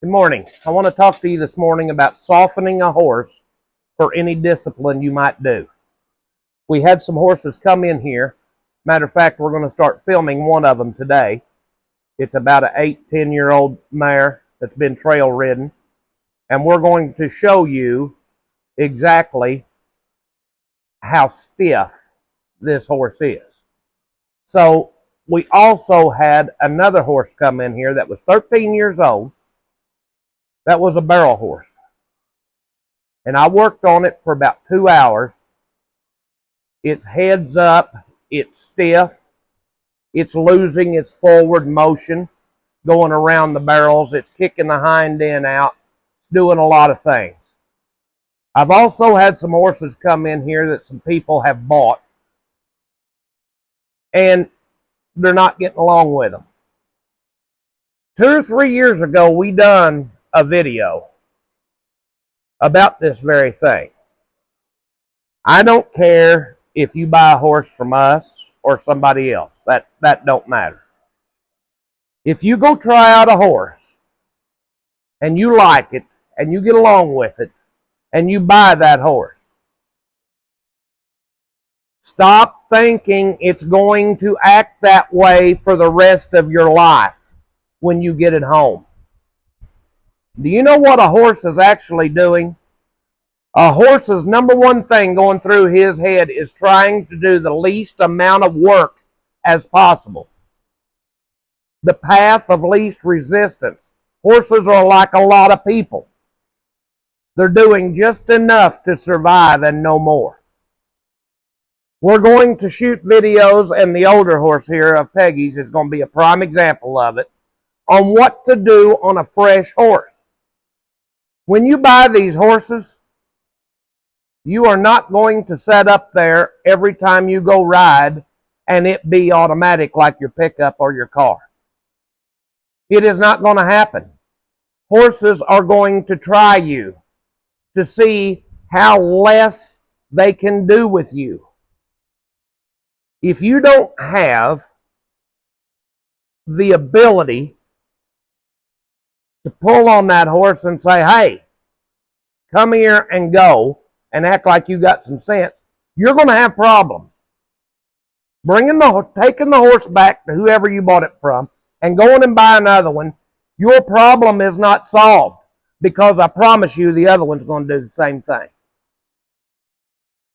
Good morning. I want to talk to you this morning about softening a horse for any discipline you might do. We had some horses come in here. Matter of fact, we're going to start filming one of them today. It's about an 8-10-year-old mare that's been trail ridden. And we're going to show you exactly how stiff this horse is. So we also had another horse come in here that was 13 years old. That was a barrel horse. And I worked on it for about 2 hours. It's heads up, it's stiff, it's losing its forward motion, going around the barrels, it's kicking the hind end out, it's doing a lot of things. I've also had some horses come in here that some people have bought, and they're not getting along with them. 2 or 3 years ago, we done a video about this very thing. I don't care if you buy a horse from us or somebody else. That don't matter. If you go try out a horse and you like it and you get along with it and you buy that horse, stop thinking it's going to act that way for the rest of your life when you get it home. Do you know what a horse is actually doing? A horse's number one thing going through his head is trying to do the least amount of work as possible. The path of least resistance. Horses are like a lot of people. They're doing just enough to survive and no more. We're going to shoot videos, and the older horse here of Peggy's is going to be a prime example of it, on what to do on a fresh horse. When you buy these horses, you are not going to set up there every time you go ride and it be automatic like your pickup or your car. It is not going to happen. Horses are going to try you to see how less they can do with you. If you don't have the ability to pull on that horse and say, hey, come here and go, and act like you got some sense, you're going to have problems. Taking the horse back to whoever you bought it from and going and buy another one, your problem is not solved, because I promise you the other one's going to do the same thing.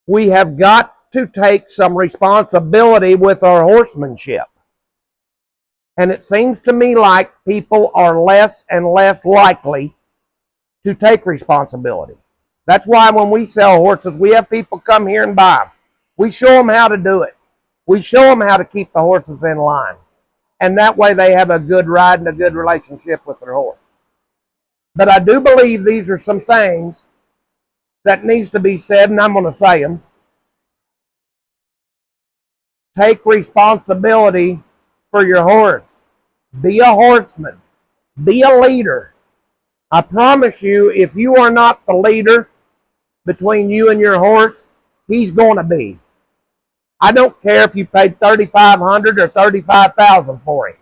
We have got to take some responsibility with our horsemanship. And it seems to me like people are less and less likely to take responsibility. That's why when we sell horses, we have people come here and buy them. We show them how to do it. We show them how to keep the horses in line. And that way they have a good ride and a good relationship with their horse. But I do believe these are some things that needs to be said, and I'm going to say them. Take responsibility for your horse. Be a horseman. Be a leader. I promise you, if you are not the leader between you and your horse, he's going to be. I don't care if you paid $3,500 or $35,000 for him.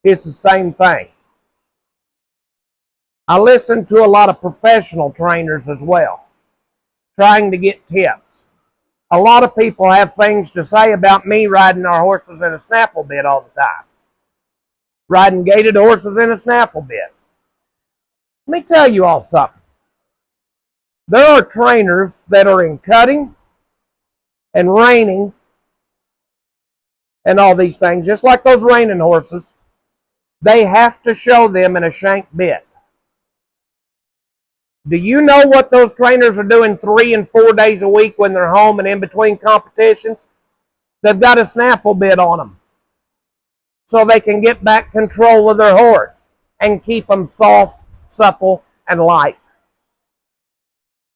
It's the same thing. I listen to a lot of professional trainers as well, trying to get tips. A lot of people have things to say about me riding our horses in a snaffle bit all the time. Riding gaited horses in a snaffle bit. Let me tell you all something. There are trainers that are in cutting and reining and all these things, just like those reining horses. They have to show them in a shank bit. Do you know what those trainers are doing 3 and 4 days a week when they're home and in between competitions? They've got a snaffle bit on them so they can get back control of their horse and keep them soft, supple, and light.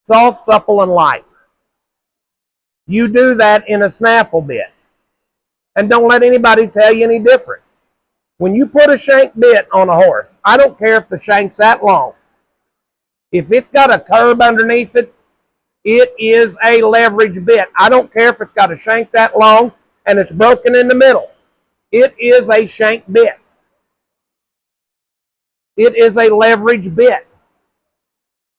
Soft, supple, and light. You do that in a snaffle bit. And don't let anybody tell you any different. When you put a shank bit on a horse, I don't care if the shank's that long. If it's got a curb underneath it, it is a leverage bit. I don't care if it's got a shank that long and it's broken in the middle. It is a shank bit. It is a leverage bit.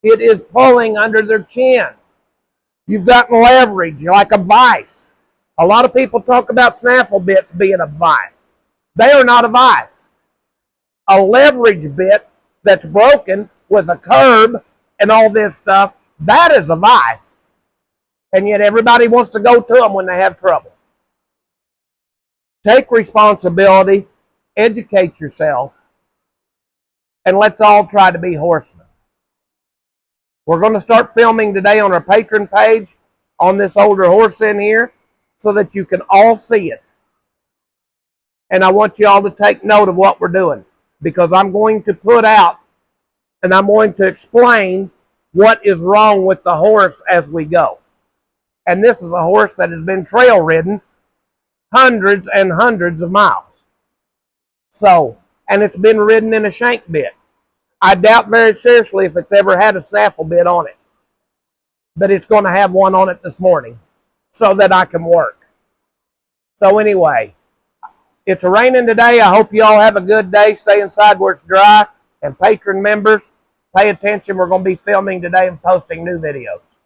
It is pulling under their chin. You've got leverage like a vice. A lot of people talk about snaffle bits being a vice. They are not a vice. A leverage bit that's broken with a curb and all this stuff, that is a vice. And yet everybody wants to go to them when they have trouble. Take responsibility, educate yourself, and let's all try to be horsemen. We're going to start filming today on our Patreon page on this older horse in here so that you can all see it. And I want you all to take note of what we're doing, because I'm going to put out and I'm going to explain what is wrong with the horse as we go. And this is a horse that has been trail ridden hundreds and hundreds of miles. So, and it's been ridden in a shank bit. I doubt very seriously if it's ever had a snaffle bit on it. But it's going to have one on it this morning so that I can work. So anyway, it's raining today. I hope you all have a good day. Stay inside where it's dry. And Patreon members, pay attention. We're going to be filming today and posting new videos.